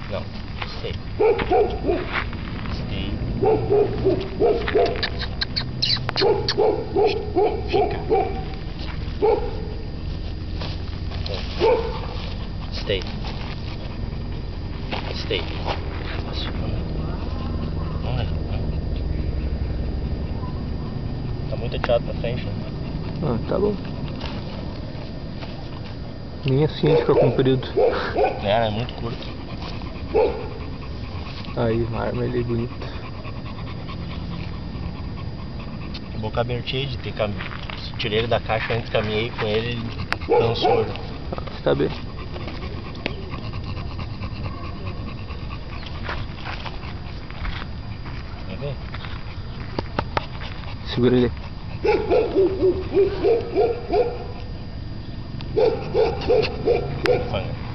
Não, stay. Stay. Fica. Stay. Stay. Tá muito atirado pra frente, né? Ah, tá bom. Nem assim ele fica comprido. É muito curto. Aí, a arma ele é bonita. Boca abertinha de ter tirei ele da caixa antes, caminhei com ele dançou. Ah, tá bem. Vai ver? Segura ele. Vai.